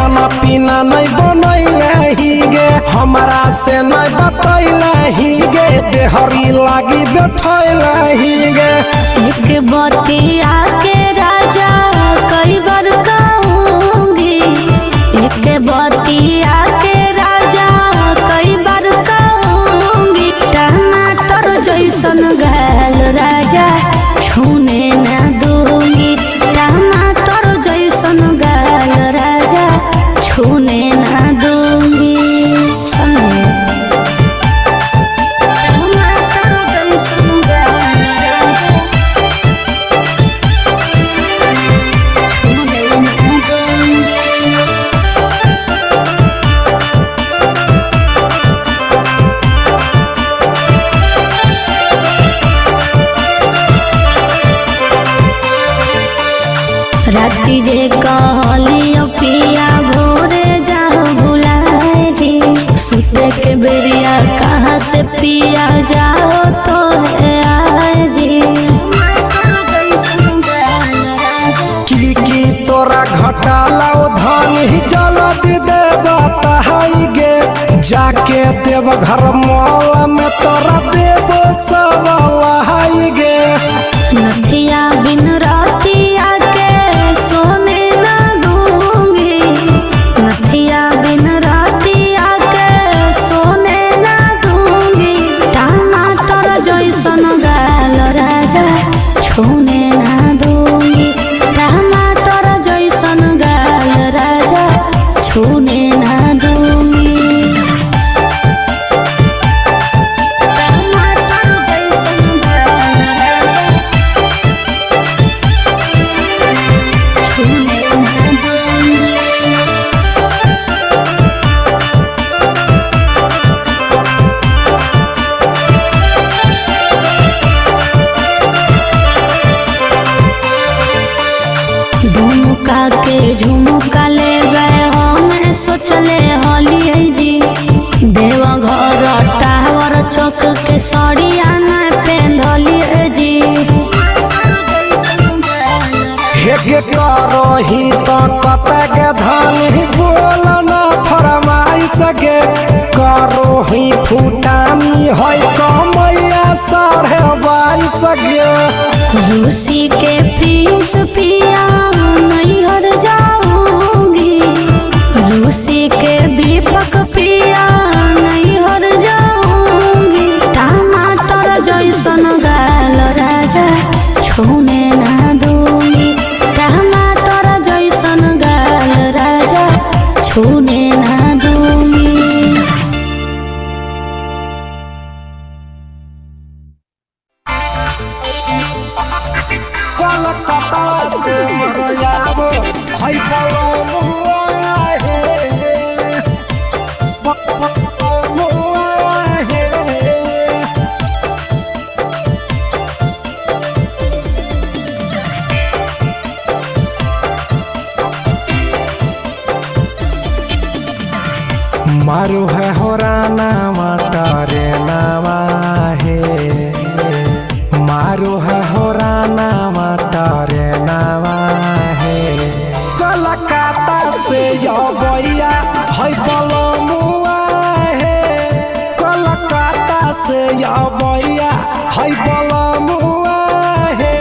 खाना पीना नहीं बनैले ही गे हमारा से नहीं बतैले ही गे देहरी लागी बैठैले ही गे। एक बतिया के राजा कई बार कहूँगी, एक बतिया के राजा कई बार कहूँगी। टमाटर जैसन गाल राजा छूने न दूंगी, टमाटर जैसन गाल राजा छूने न दूंगी। राती जे कहलियो पिया भोरे जाओ भुलाए जी, सुते के बेरिया कहाँ से पिया जाओ तो है आए जी। की तोरा घटाला धन ही जल्दी देवा तहाई गे जाके देव घर मौला में तोरा देव सब लहाई गे। नथिया बिन रातिया के सोने न दूंगी, नथिया बिन रातिया के सोने न दूंगी। टमाटर जैसन गाल राजा छूने न दूंगी, टमाटर जैसन गाल राजा छूने न दूंगी। झुमका के झुमका लेबे हमें सोचले हलिए जी, देवघर टावर चौक के सड़िया न पेंधलिए जी। हे करो ही तो कते के धन ही बोल न फरमाई सके करो ही फूटानी है कमैया 22.5 गे। रूसी के प्रिंस पिया नहीं हर जाऊंगी, रूसी के दीपक पिया नहीं हर जाऊंगी। टमाटर जैसन गाल राजा छूने न दूंगी, टमाटर जैसन गाल राजा छूने न दूंगी। मारू है होराना मटरे नामा है, मारू है होराना मटरे नामा है। कलकत्ता से यो भैया है बलमुआ है, कलकत्ता से यो भैया है बलमुआ है,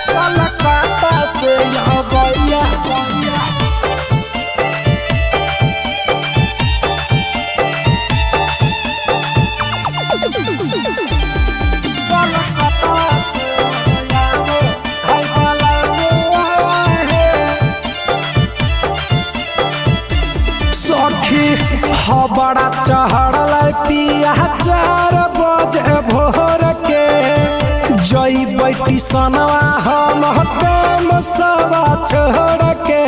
कलकत्ता से यो भैया। बड़ा चढ़ल पिया 4 बजे भोर के जई बैठी सनवा हम काम सवा छोड़ के,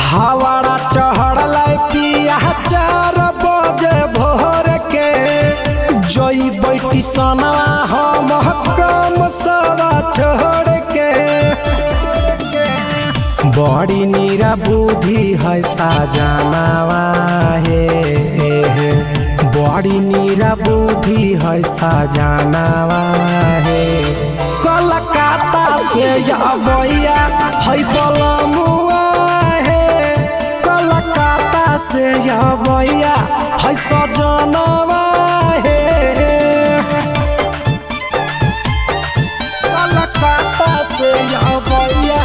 हवाड़ा चढ़ल पिया 4 बजे भोर के जई बैठी सनवा हम काम सवा छोड़ के। बड़ी नीरा बुद्धि है साजनावा है, बड़ी नीरा बुद्धि है साजनावा है। कलकत्ता या भैया है बलमुआ है कलकत्ता से या भैया है सजनवा है कलकत्ता से या भैया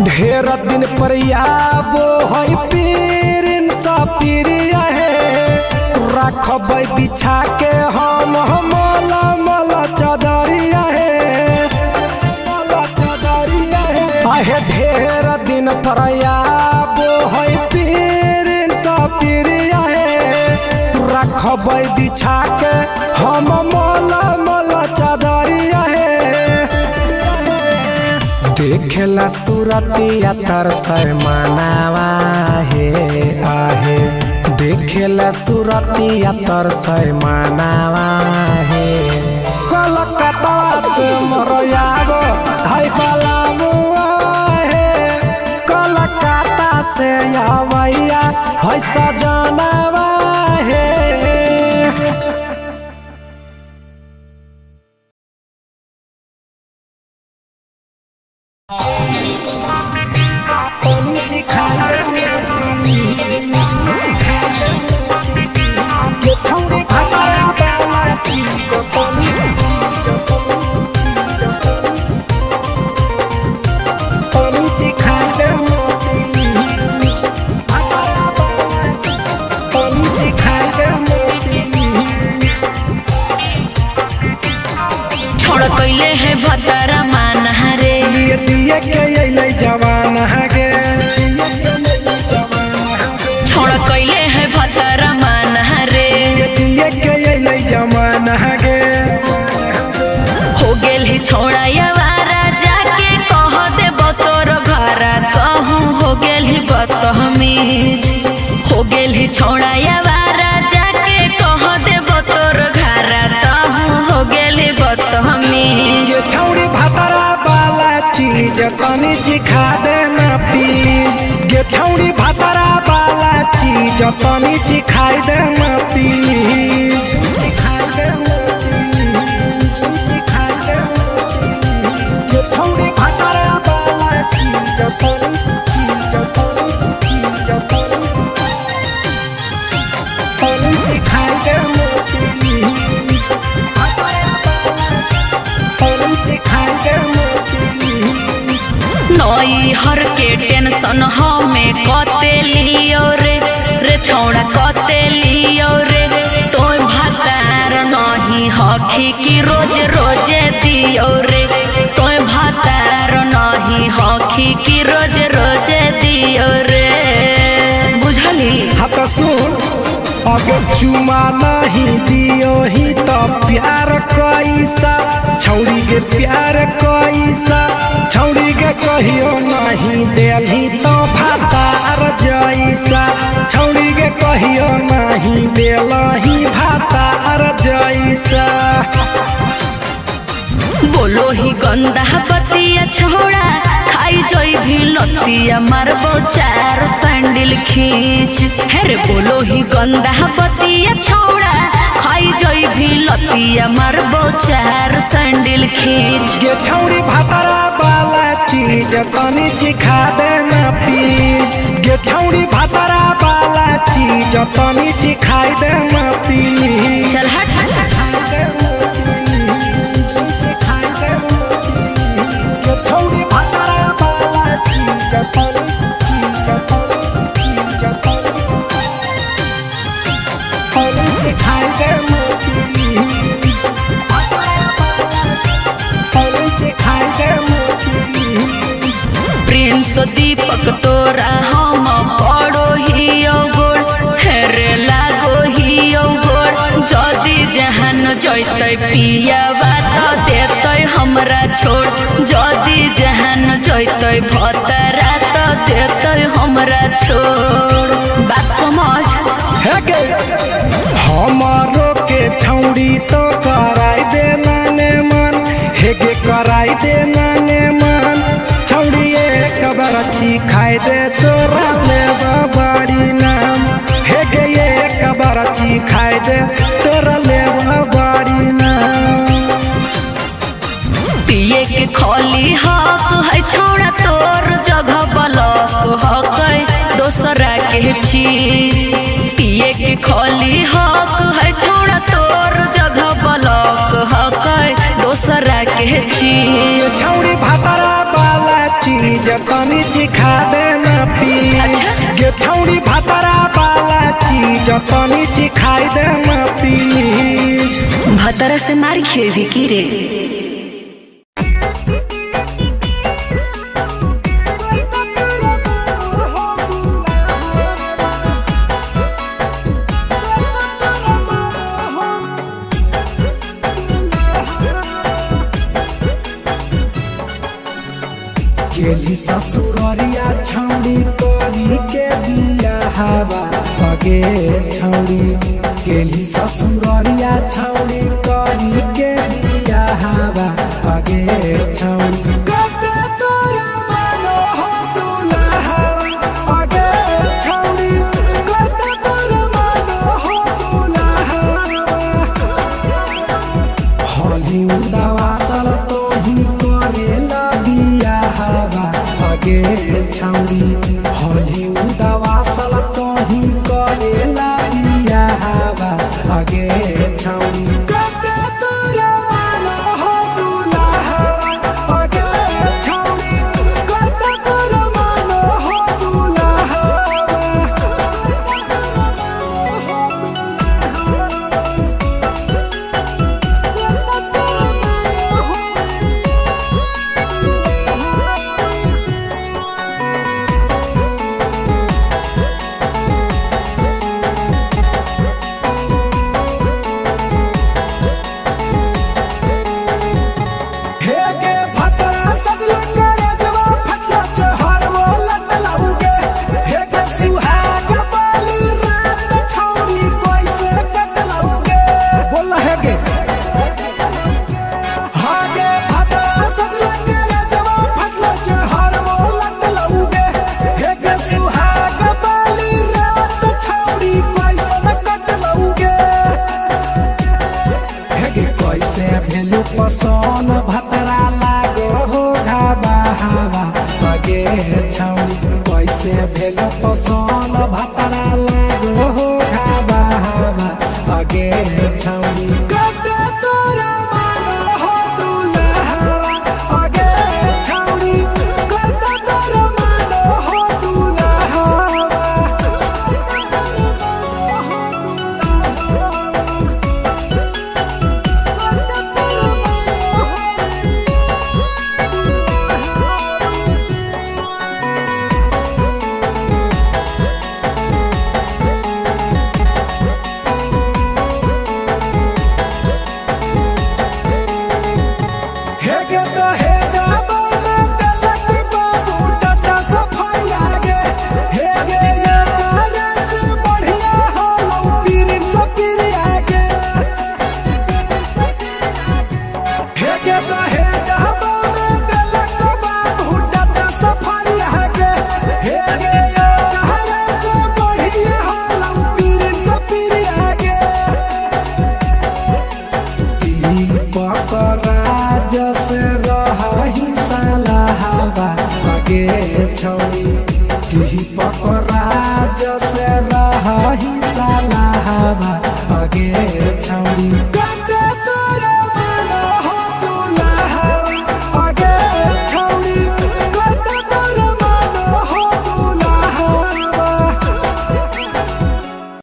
ढेर दिन पर आबो है पीरिन सपीरिया है रखब बिछा के हम मला मला चदरिया है आहे ढेर दिन पर आबो है पीरिन सपीरिया है रखब बिछा के हम मला मला चदरिया है देखेला सूरतिया तर शर्मानावा है आहे देखेला सूरतिया तर शर्मानावा है कलकत्ता से मरयाबो हाय बलमुआ है कलकत्ता से आवैया है सजनवा है कैले है भतरा माना रे दिए के अइलै जवान गे छोड़ कैले है भतरा माना रे दिए के अइलै जवान गे हो गेल ही छोड़ा यावारा जाके कह दे बतोर घरा कहूँ हो गेल ही बदतमीज हो गेल ही छोड़ा यावारा जाके कह दे बतोर घरा कहूँ हो गेल ही बदतमीज ये छौड़ी भतरा वाला चीज तनी सिखा देना प्लीज ये छौड़ी भतरा वाला चीज तनी सिखाई देना प्लीज सिखाई देना सिखाई देना ये छौड़ी भतरा वाला चीज तनी सिखाई देना नई हर के टेंशन हमें कते लियो रे छौड़ा कते लियो रे तोय भातार नहीं हखी की रोज रोजे दियो रे तोय भातार नहीं हखी की रोज रोजे दियो रे बुझली हत सुन अगर चुमा नहीं दियो ही तो प्यार कैसा छौड़ी के प्यार कैसा छौड़ी के कहियो नहीं देली तो भातार जैसा छौड़ी के कहियो नहीं देलही भातार जैसा बोलो ही गंदा बतिया छोड़ा खाई जोई भी लतिया मारबो चार सैंडल खींच हेरे बोलो ही गंदा बतिया छोड़ा खाई जोई भी लतिया मारबो चार सैंडल खींच ये छौड़ी भतरा वाला चीज तनी सिखा देना प्लीज ये छौड़ी भतरा वाला चीज तनी सिखाई देना प्लीज चल हट छौड़ी भतरा वाला चीज सिखाई देना सिखाई देना प्रिंस दीपक तोरा हम पड़ो ही गोड़ हेरे लागो ही गोड़ जदी जहान जैते पिया बात देते हमरा छोड़ जदी जहान जैते भतरा तो देते हमरा छोड़ बात समझ हमारो के छौड़ी तो कराई देना हेगे कराई दे माने मन छौड़ी एक बरची खाई दे तोरा लेब बड़ी नाम हेगे एक बरची खाई दे तोरा लेब बड़ी नाम पिए के खोली हक है छोड़ा तोर जगह बलक हक दोसरा के चीज पिए के खोली हक है छोड़ा तोर जगह बलक हक दोसरा के चीज छौड़ी भातरा वाला चीज तनी चिखा दे ना पीज ये छौड़ी भातरा वाला चीज तनी चिखाई दे ना पीज भतरा से मार खेवी की रे गेली ससुररिया छौड़ी करी के दिया हवा पगे छौड़ी गेली ससुररिया छौड़ी करी के दिया हवा पगे छौड़ी कते तोरा मानो हो दुल्हा पगे छौड़ी कते तोरा मानो हो दुल्हा होली उदावा सल तो ही करेला पगे छौड़ी होली उदावा सल तो ही करेला दिया हवा पगे छौड़ी कते तोरा मानो हो दुल्हा पगे छौड़ी कते तोरा मानो हो दुल्हा पसन भतरा लागो हो घाबा हवा पगे छौड़ी कैसे भेल पसन भतरा लागो हो